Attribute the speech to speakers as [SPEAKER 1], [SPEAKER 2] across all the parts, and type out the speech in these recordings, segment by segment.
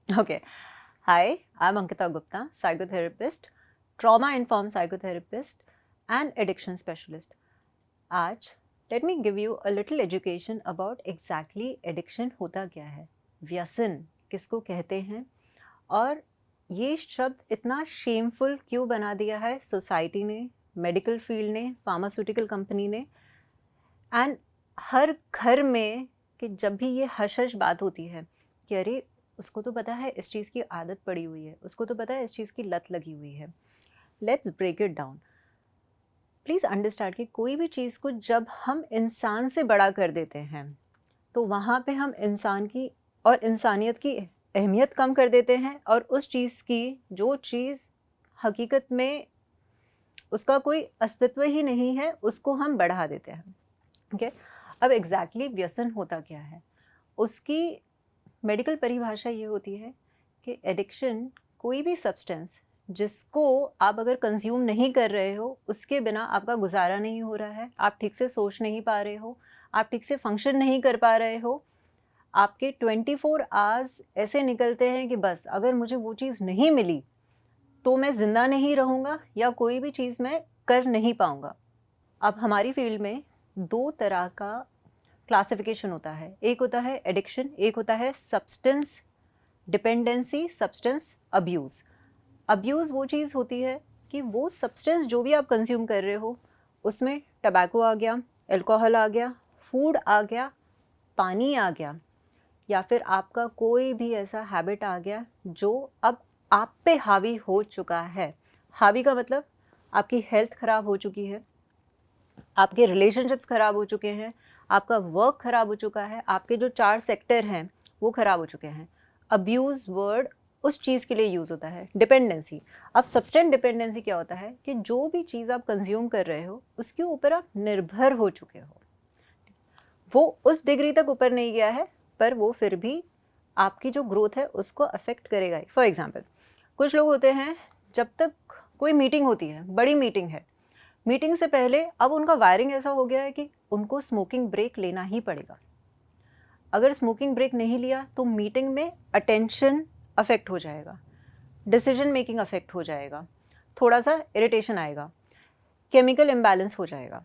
[SPEAKER 1] Okay. Hi, I'm Ankita Gupta, psychotherapist, trauma-informed psychotherapist, and addiction specialist. आज let me give you a little education about exactly addiction होता क्या है, व्यसन किसको कहते हैं, और ये शब्द इतना शेमफुल क्यों बना दिया है सोसाइटी ने, मेडिकल फील्ड ने, फार्मास्यूटिकल कंपनी ने, एंड हर घर में कि जब भी ये हश हश बात होती है कि अरे उसको तो पता है इस चीज़ की आदत पड़ी हुई है, उसको तो पता है इस चीज़ की लत लगी हुई है। Let's break it down. Please understand कि कोई भी चीज़ को जब हम इंसान से बड़ा कर देते हैं तो वहाँ पे हम इंसान की और इंसानियत की अहमियत कम कर देते हैं, और उस चीज़ की जो चीज़ हकीकत में उसका कोई अस्तित्व ही नहीं है उसको हम बढ़ा देते हैं। ओके, अब एग्जैक्टली व्यसन होता क्या है, उसकी मेडिकल परिभाषा ये होती है कि एडिक्शन कोई भी सब्सटेंस जिसको आप अगर कंज्यूम नहीं कर रहे हो उसके बिना आपका गुजारा नहीं हो रहा है, आप ठीक से सोच नहीं पा रहे हो, आप ठीक से फंक्शन नहीं कर पा रहे हो, आपके 24 आवर्स ऐसे निकलते हैं कि बस अगर मुझे वो चीज़ नहीं मिली तो मैं ज़िंदा नहीं रहूँगा या कोई भी चीज़ मैं कर नहीं पाऊँगा। अब हमारी फील्ड में दो तरह का क्लासिफिकेशन होता है, एक होता है एडिक्शन, एक होता है substance dependency, substance abuse. Abuse वो चीज़ होती है कि वो सब्सटेंस जो भी आप कंज्यूम कर रहे हो उसमें टबैको आ गया, अल्कोहल आ गया, फूड आ गया, पानी आ गया, या फिर आपका कोई भी ऐसा हैबिट आ गया जो अब आप पे हावी हो चुका है। हावी का मतलब आपकी हेल्थ ख़राब हो चुकी है, आपके रिलेशनशिप्स ख़राब हो चुके हैं, आपका वर्क ख़राब हो चुका है, आपके जो 4 सेक्टर हैं वो ख़राब हो चुके हैं। अब्यूज़ वर्ड उस चीज़ के लिए यूज़ होता है। डिपेंडेंसी, अब सब्सटेंस डिपेंडेंसी क्या होता है कि जो भी चीज़ आप कंज्यूम कर रहे हो उसके ऊपर आप निर्भर हो चुके हो। वो उस डिग्री तक ऊपर नहीं गया है पर वो फिर भी आपकी जो ग्रोथ है उसको अफेक्ट करेगा ही। फॉर एग्जांपल, कुछ लोग होते हैं जब तक कोई मीटिंग होती है, बड़ी मीटिंग है, मीटिंग से पहले अब उनका वायरिंग ऐसा हो गया है कि उनको स्मोकिंग ब्रेक लेना ही पड़ेगा। अगर स्मोकिंग ब्रेक नहीं लिया तो मीटिंग में अटेंशन अफेक्ट हो जाएगा, डिसीजन मेकिंग अफेक्ट हो जाएगा, थोड़ा सा इरिटेशन आएगा, केमिकल इम्बैलेंस हो जाएगा,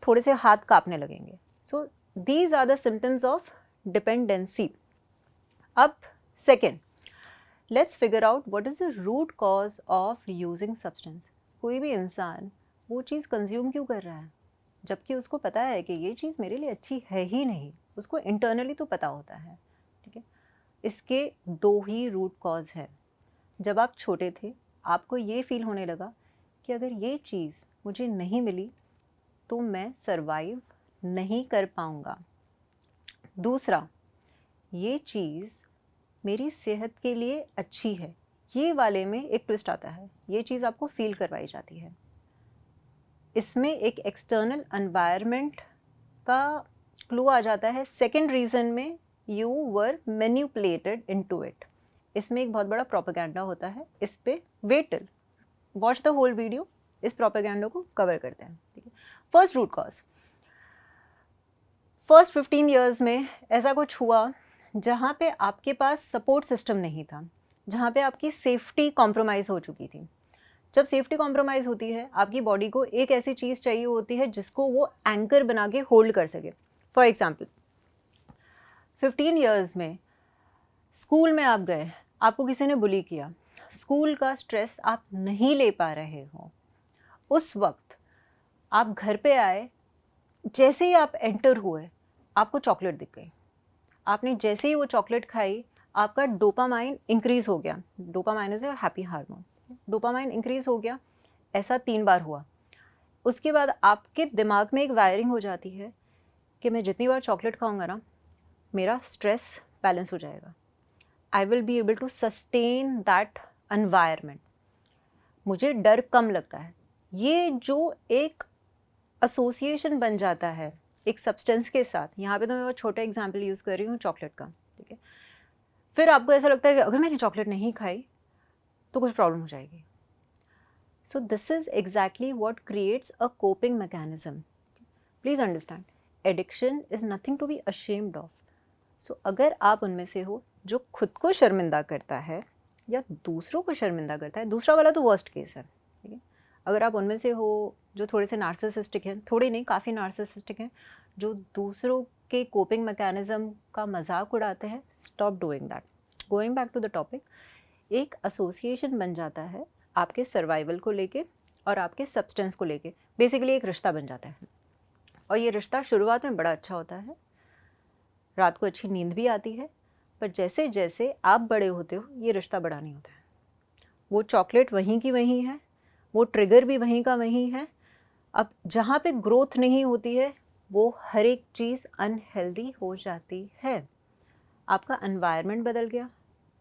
[SPEAKER 1] थोड़े से हाथ कांपने लगेंगे। So these are the symptoms of dependency. अब second, let's figure out what is the root cause of using substance. कोई भी इंसान वो चीज़ कंज्यूम क्यों कर रहा है जबकि उसको पता है कि ये चीज़ मेरे लिए अच्छी है ही नहीं, उसको इंटरनली तो पता होता है। ठीक है, इसके दो ही रूट कॉज हैं। जब आप छोटे थे आपको ये फील होने लगा कि अगर ये चीज़ मुझे नहीं मिली तो मैं सरवाइव नहीं कर पाऊँगा। दूसरा, ये चीज़ मेरी सेहत के लिए अच्छी है, ये वाले में एक ट्विस्ट आता है, ये चीज़ आपको फील करवाई जाती है। इसमें एक एक्सटर्नल एनवायरनमेंट का क्लू आ जाता है। सेकंड रीज़न में you were manipulated into it. इसमें एक बहुत बड़ा प्रोपेगेंडा होता है, इस पे wait, watch the whole video, इस प्रोपेगेंडा को कवर करते हैं। ठीक है, first root cause, first 15 years में ऐसा कुछ हुआ जहाँ पे आपके पास सपोर्ट सिस्टम नहीं था, जहाँ पे आपकी सेफ्टी कॉम्प्रोमाइज़ हो चुकी थी। जब सेफ्टी कॉम्प्रोमाइज़ होती है आपकी बॉडी को एक ऐसी चीज़ चाहिए होती है जिसको वो एंकर बना के होल्ड कर सके। फॉर एग्जाम्पल, 15 ईयर्स में स्कूल में आप गए, आपको किसी ने बुली किया, स्कूल का स्ट्रेस आप नहीं ले पा रहे हो, उस वक्त आप घर पे आए, जैसे ही आप एंटर हुए आपको चॉकलेट दिख गई, आपने जैसे ही वो चॉकलेट खाई आपका डोपामाइन इंक्रीज हो गया। Dopamine is a happy hormone. Dopamine increase हो गया, ऐसा 3 बार हुआ। उसके बाद आपके दिमाग में एक वायरिंग हो जाती है कि मैं जितनी बार चॉकलेट खाऊंगा ना मेरा स्ट्रेस बैलेंस हो जाएगा, I will be able to sustain that environment, मुझे डर कम लगता है। ये जो एक एसोसिएशन बन जाता है एक सब्सटेंस के साथ, यहाँ पे तो मैं बहुत छोटा एग्जांपल यूज़ कर रही हूँ चॉकलेट का। ठीक है, फिर आपको ऐसा लगता है कि अगर मैंने चॉकलेट नहीं खाई तो कुछ प्रॉब्लम हो जाएगी। So this is exactly what creates a coping mechanism. Please understand, addiction is nothing to be ashamed of. So अगर आप उनमें से हो जो खुद को शर्मिंदा करता है या दूसरों को शर्मिंदा करता है, दूसरा वाला तो वर्स्ट केस है, ठीक है। अगर आप उनमें से हो जो थोड़े से नार्सिसिस्टिक हैं, थोड़े नहीं काफ़ी नार्सिसिस्टिक हैं, जो दूसरों के कोपिंग मैकेनिज्म का मजाक उड़ाते हैं, stop doing that. Going back to the topic, एक एसोसिएशन बन जाता है आपके सर्वाइवल को लेके और आपके सब्सटेंस को लेके, बेसिकली एक रिश्ता बन जाता है। और ये रिश्ता शुरुआत में बड़ा अच्छा होता है, रात को अच्छी नींद भी आती है, पर जैसे जैसे आप बड़े होते हो ये रिश्ता बड़ा नहीं होता है। वो चॉकलेट वहीं की वहीं है, वो ट्रिगर भी वहीं का वहीं है। अब जहाँ पे ग्रोथ नहीं होती है वो हर एक चीज़ अनहेल्दी हो जाती है। आपका एनवायरनमेंट बदल गया,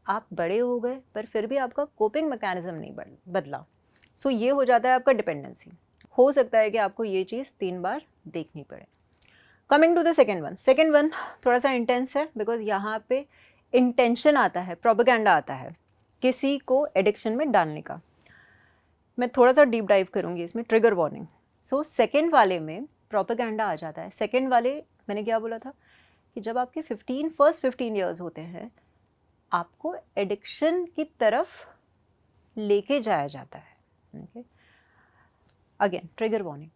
[SPEAKER 1] आप बड़े हो गए, पर फिर भी आपका कोपिंग मैकेनिज्म नहीं बदला। सो ये हो जाता है आपका डिपेंडेंसी। हो सकता है कि आपको ये चीज़ 3 बार देखनी पड़े। Coming to the second one थोड़ा सा इंटेंस है, बिकॉज यहाँ पे इंटेंशन आता है, प्रोपेगेंडा आता है किसी को एडिक्शन में डालने का। मैं थोड़ा सा डीप डाइव करूँगी इसमें, ट्रिगर वार्निंग। सो सेकेंड वाले में प्रोपेगेंडा आ जाता है। सेकेंड वाले मैंने क्या बोला था कि जब आपके फर्स्ट 15 ईयर्स होते हैं आपको एडिक्शन की तरफ लेके जाया जाता है। Again trigger warning.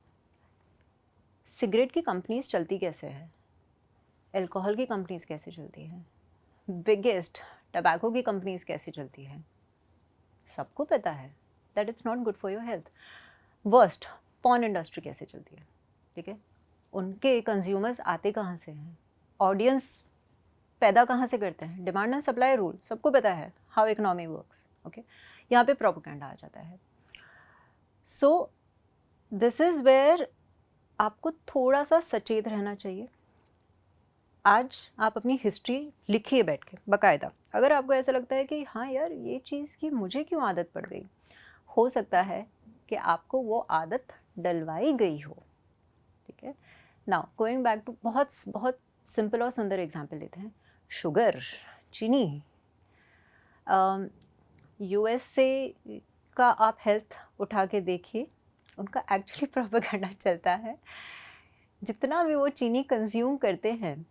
[SPEAKER 1] सिगरेट की कंपनीज चलती कैसे है, अल्कोहल की कंपनीज कैसे चलती है, बिगेस्ट टबैको की कंपनीज कैसे चलती है, सबको पता है that it's not good for your health. Worst, porn industry कैसे चलती है, ठीक है। उनके कंज्यूमर्स आते कहाँ से हैं, ऑडियंस पैदा कहाँ से करते हैं, डिमांड एंड सप्लाई रूल, सबको पता है हाउ इकोनॉमी वर्क्स, ओके। यहाँ पे प्रोपेगेंडा आ जाता है। सो दिस इज़ वेयर आपको थोड़ा सा सचेत रहना चाहिए। आज आप अपनी हिस्ट्री लिखिए बैठ के बाकायदा। अगर आपको ऐसा लगता है कि हाँ यार ये चीज़ की मुझे क्यों आदत पड़ गई, हो सकता है कि आपको वो आदत डलवाई गई हो, ठीक है। नाउ गोइंग बैक टू बहुत बहुत सिंपल और सुंदर एग्जांपल लेते हैं, शुगर, चीनी। यूएसए का आप हेल्थ उठा के देखिए, उनका एक्चुअली प्रोपेगेंडा चलता है। जितना भी वो चीनी कंज्यूम करते हैं,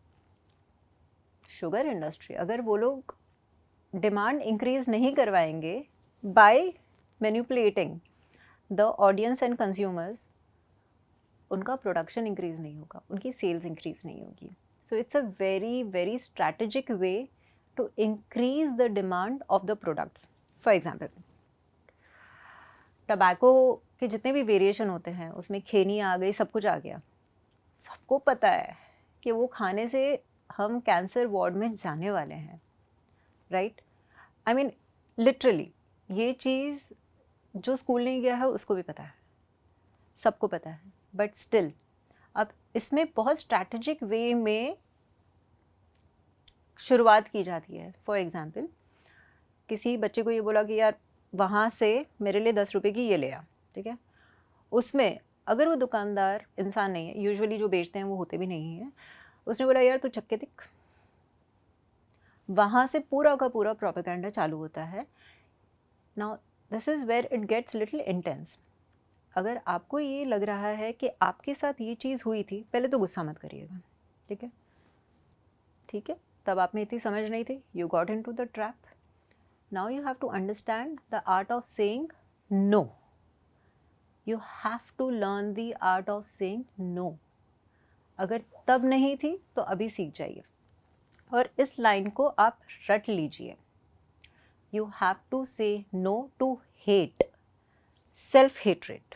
[SPEAKER 1] शुगर इंडस्ट्री, अगर वो लोग डिमांड इंक्रीज नहीं करवाएंगे by manipulating the audience and consumers, उनका प्रोडक्शन इंक्रीज नहीं होगा, उनकी सेल्स इंक्रीज नहीं होगी। So it's a very very strategic way to increase the demand of the products. For example, tobacco के जितने भी वेरिएशन होते हैं उसमें खैनी आ गई, सब कुछ आ गया। सबको पता है कि वो खाने से हम कैंसर वार्ड में जाने वाले हैं, राइट। आई मीन लिटरली ये चीज़ जो स्कूल नहीं गया है उसको भी पता है, सबको पता है, बट स्टिल अब इसमें बहुत स्ट्रैटेजिक वे में शुरुआत की जाती है। फॉर एग्जाम्पल, किसी बच्चे को ये बोला कि यार वहाँ से मेरे लिए 10 रुपये की ये ले आ, ठीक है। उसमें अगर वो दुकानदार इंसान नहीं है, यूजुअली जो बेचते हैं वो होते भी नहीं हैं, उसने बोला यार तू चक्के दिख, वहाँ से पूरा का पूरा प्रोपेगेंडा चालू होता है। Now this is where it gets little intense. अगर आपको ये लग रहा है कि आपके साथ ये चीज़ हुई थी, पहले तो गुस्सा मत करिएगा, ठीक है, ठीक है। तब आप में इतनी समझ नहीं थी, you got into the trap. Now you have to understand the art of saying no. You have to learn the art of saying no. अगर तब नहीं थी तो अभी सीख जाइए, और इस लाइन को आप रट लीजिए। You have to say no to hate, self hatred.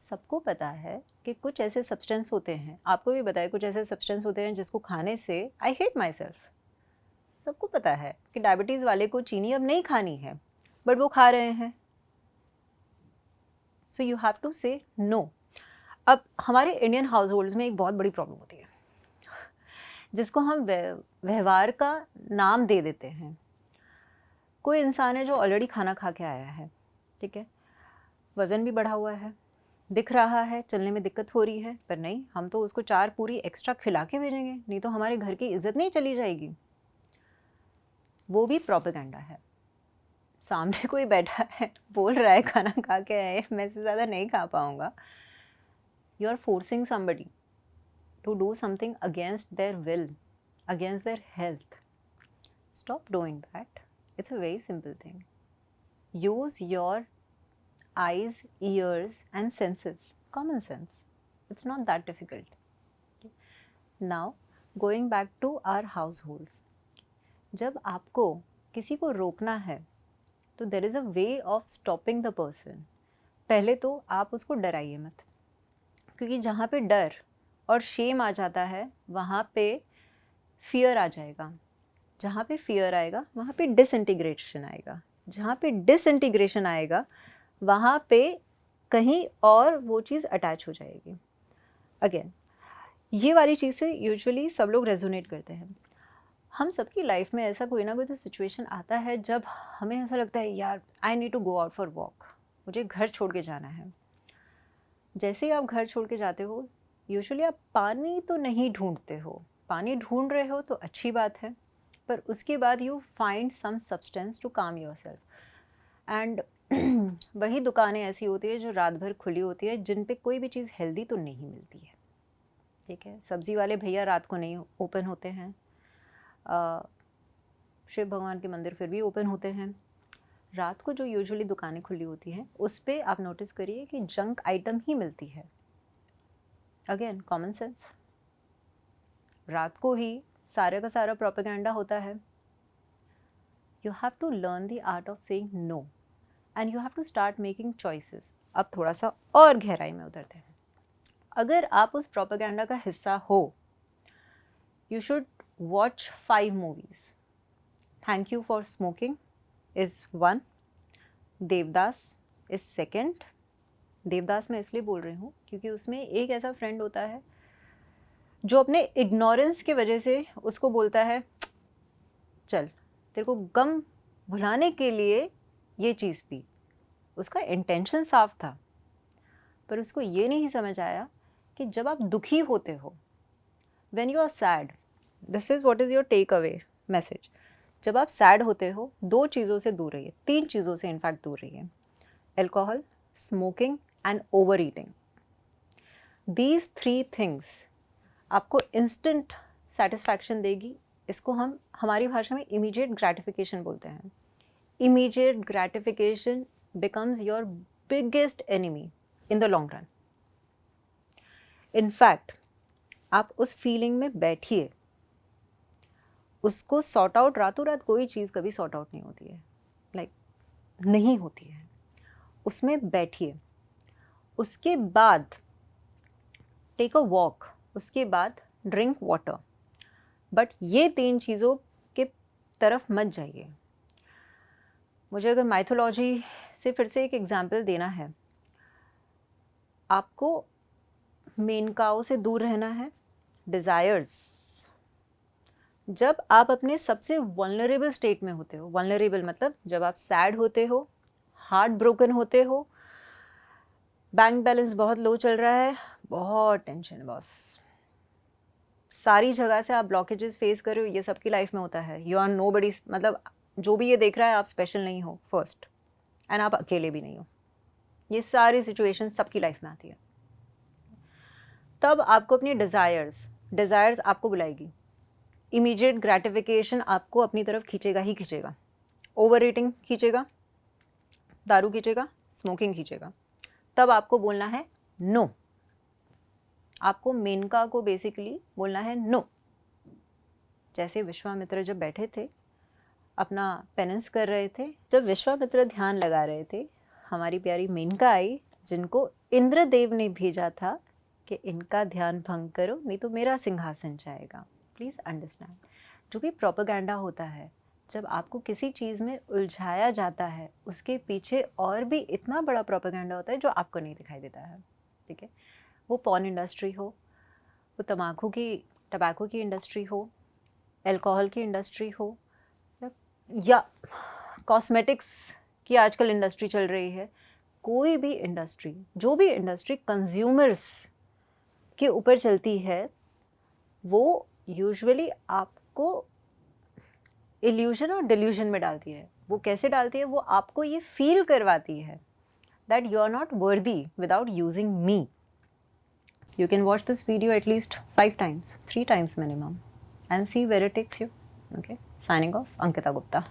[SPEAKER 1] सबको पता है कि कुछ ऐसे सब्सटेंस होते हैं, आपको भी पता है कुछ ऐसे सब्सटेंस होते हैं जिसको खाने से आई हेट माई सेल्फ। सबको पता है कि डायबिटीज़ वाले को चीनी अब नहीं खानी है, बट वो खा रहे हैं। So you have to say no. अब हमारे इंडियन हाउस होल्ड्स में एक बहुत बड़ी प्रॉब्लम होती है जिसको हम व्यवहार का नाम दे देते हैं। कोई इंसान है जो ऑलरेडी खाना खा के आया है, ठीक है, वज़न भी बढ़ा हुआ है, दिख रहा है, चलने में दिक्कत हो रही है, पर नहीं, हम तो उसको 4 पूरी एक्स्ट्रा खिला के भेजेंगे, नहीं तो हमारे घर की इज्जत नहीं चली जाएगी। वो भी प्रोपेगेंडा है। सामने कोई बैठा है, बोल रहा है खाना खा के आए, मैं से ज़्यादा नहीं खा पाऊँगा। You are forcing somebody to do something against their will. against their health. Stop doing that. It's a very simple thing. Use your eyes, ears and senses. Common sense. It's not that difficult. Okay. Now going back to our households. जब आपको किसी को रोकना है तो there is a way of stopping the person. पहले तो आप उसको डराइए मत, क्योंकि जहाँ पे डर और शेम आ जाता है वहाँ पे फियर आ जाएगा. जहाँ पे फियर आएगा वहाँ पे डिसइंटीग्रेशन आएगा. जहाँ पे डिसइंटीग्रेशन आएगा वहाँ पे कहीं और वो चीज़ अटैच हो जाएगी. अगेन ये वाली चीज़ से यूजुअली सब लोग रेजोनेट करते हैं. हम सबकी लाइफ में ऐसा कोई ना कोई तो सिचुएशन आता है जब हमें ऐसा लगता है यार I need to go out for walk, मुझे घर छोड़ के जाना है. जैसे ही आप घर छोड़ के जाते हो यूजुअली आप पानी तो नहीं ढूंढते हो. पानी ढूंढ रहे हो तो अच्छी बात है, पर उसके बाद you find some substance to calm yourself. And वही दुकानें ऐसी होती है जो रात भर खुली होती है, जिन पे कोई भी चीज़ हेल्दी तो नहीं मिलती है. ठीक है, सब्ज़ी वाले भैया रात को नहीं ओपन होते हैं. शिव भगवान के मंदिर फिर भी ओपन होते हैं. रात को जो यूजुअली दुकानें खुली होती हैं उस पे आप नोटिस करिए कि जंक आइटम ही मिलती है. Again common sense. रात को ही सारे का सारा प्रोपेगेंडा होता है. You have to learn the art of saying no and you have to start making choices. अब थोड़ा सा और गहराई में उतरते हैं. अगर आप उस प्रोपेगेंडा का हिस्सा हो, you should watch 5 movies. Thank you for smoking is 1, Devdas is 2. Devdas मैं इसलिए बोल रही हूँ क्योंकि उसमें एक ऐसा फ्रेंड होता है जो अपने इग्नोरेंस की वजह से उसको बोलता है चल तेरे को गम भुलाने के लिए ये चीज़ पी. उसका इंटेंशन साफ था, पर उसको ये नहीं समझ आया कि जब आप दुखी होते हो, when you are sad, this is what is your take away message. जब आप सैड होते हो 2 चीज़ों से दूर रहिए, 3 चीज़ों से इनफैक्ट दूर रहिए. Alcohol, smoking and over eating. These 3 things आपको इंस्टेंट सेटिस्फैक्शन देगी. इसको हम हमारी भाषा में इमीडिएट ग्रैटिफिकेशन बोलते हैं. Immediate gratification becomes your biggest enemy in the long run. In fact आप उस फीलिंग में बैठिए, उसको सॉर्ट आउट. रातों रात कोई चीज़ कभी सॉर्ट आउट नहीं होती है, नहीं होती है. उसमें बैठिए, उसके बाद टेक अ वॉक, उसके बाद ड्रिंक वाटर. बट ये 3 चीज़ों के तरफ मत जाइए. मुझे अगर माइथोलॉजी से फिर से एक एग्जाम्पल देना है, आपको मेनकाओं से दूर रहना है. डिज़ायर्स, जब आप अपने सबसे वल्नरेबल स्टेट में होते हो, वल्नरेबल मतलब जब आप सैड होते हो, हार्ट ब्रोकन होते हो, बैंक बैलेंस बहुत लो चल रहा है, बहुत टेंशन है बॉस, सारी जगह से आप ब्लॉकेजेस फेस कर रहे हो. ये सबकी लाइफ में होता है. यू आर नो बडी, मतलब जो भी ये देख रहा है आप स्पेशल नहीं हो फर्स्ट, एंड आप अकेले भी नहीं हो. ये सारी सिचुएशन सबकी लाइफ में आती है. तब आपको अपनी डिज़ायर्स आपको बुलाएगी. इमीडिएट ग्रैटिफिकेशन आपको अपनी तरफ खींचेगा ही खींचेगा. ओवर ईटिंग खींचेगा, दारू खींचेगा, स्मोकिंग खींचेगा. तब आपको बोलना है नो. आपको मेनका को बेसिकली बोलना है नो. जैसे विश्वामित्र जब बैठे थे, अपना पेनेंस कर रहे थे, जब विश्वामित्र ध्यान लगा रहे थे, हमारी प्यारी मेनका आई, जिनको इंद्रदेव ने भेजा था कि इनका ध्यान भंग करो नहीं तो मेरा सिंहासन जाएगा. प्लीज़ अंडरस्टैंड, जो भी प्रोपेगेंडा होता है, जब आपको किसी चीज़ में उलझाया जाता है, उसके पीछे और भी इतना बड़ा प्रोपेगेंडा होता है जो आपको नहीं दिखाई देता है. ठीक है, वो पॉर्न इंडस्ट्री हो, वो टबैको की इंडस्ट्री हो, अल्कोहल की इंडस्ट्री हो, या कॉस्मेटिक्स की आजकल इंडस्ट्री चल रही है. कोई भी इंडस्ट्री, जो भी इंडस्ट्री कंज्यूमर्स के ऊपर चलती है, वो यूजुअली आपको इल्यूजन और डिल्यूजन में डालती है. वो कैसे डालती है? वो आपको ये फील करवाती है that you are not worthy without using me. You can watch this video at least 5 times, 3 times minimum. and see where it takes you. Okay, signing off, Ankita Gupta.